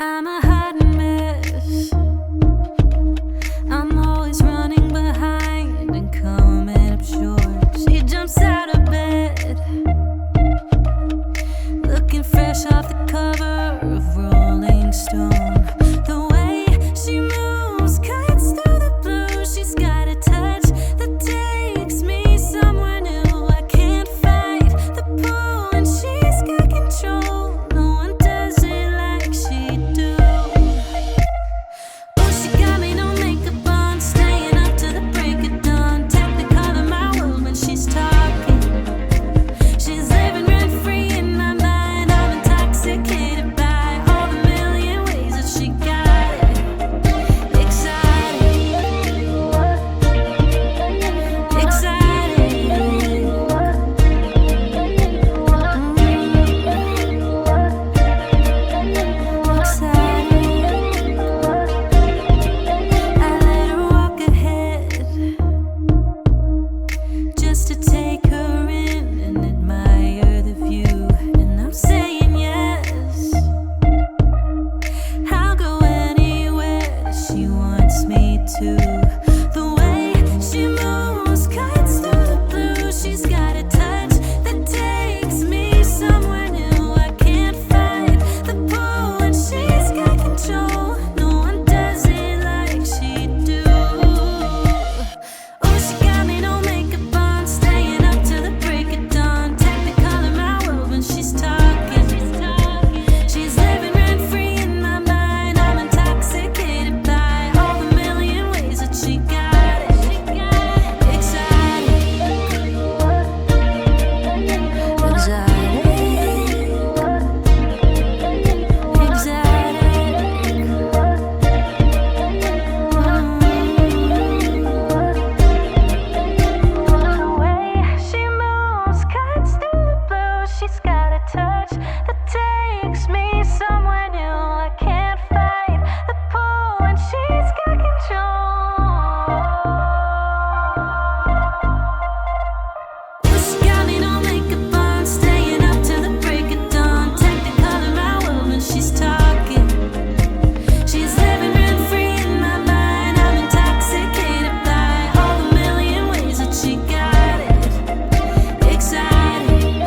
I'm a hot mess. I'm always running behind and coming up short. She jumps out of bed, looking fresh off the cover of Rolling Stone. The way she moves cuts through the blue. She's got a touch that takes me somewhere new. I can't fight the pull and she's got control. No one does it like she do. Oh, she got me no makeup on, staying up to the break of dawn. Tap the color my world when she's talking. She's living rent free in my mind. I'm intoxicated by all the million ways that she got it. Exciting, I let her walk ahead just to take her in and admire the view. And I'm saying yes, I'll go anywhere that she wants me to. The way she moves cuts through the blue. She's got a touch that takes me somewhere new. I can't fight the pull and she's got control. No one does it like she do. Oh, she got me no makeup on, staying up to the break of dawn. Tap the color my world when she's talking. She's living rent free in my mind. I'm intoxicated by all the million ways that she got it. Exciting, the way she moves cuts through the blue. She's got a touch that takes me somewhere new. I can't fight the pull and she's got control. Oh, she got me no makeup on, staying up to the break of dawn. Take the color my world when she's talking. She's living rent free in my mind. I'm intoxicated by all the million ways that she got it. Exciting,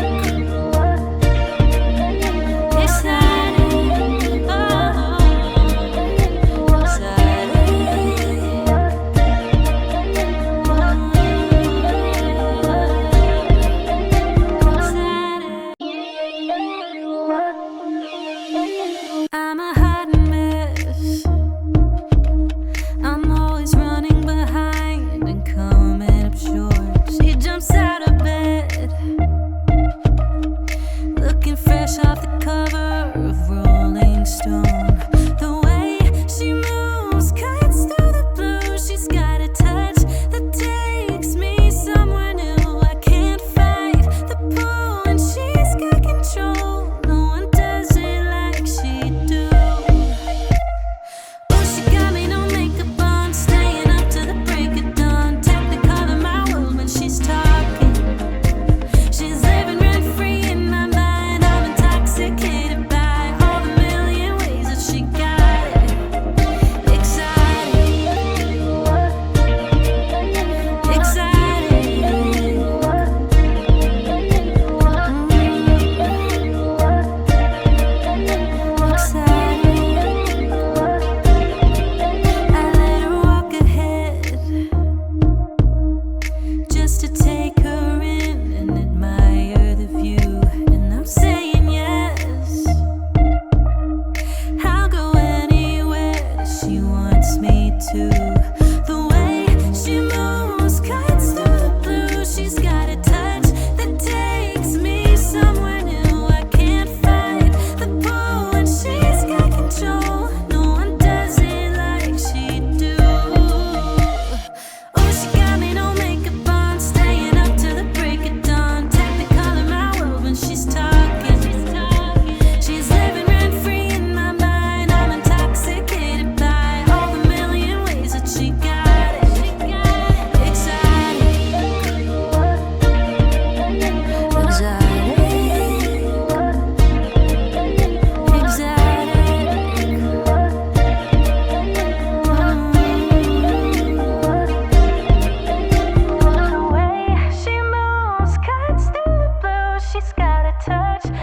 touch.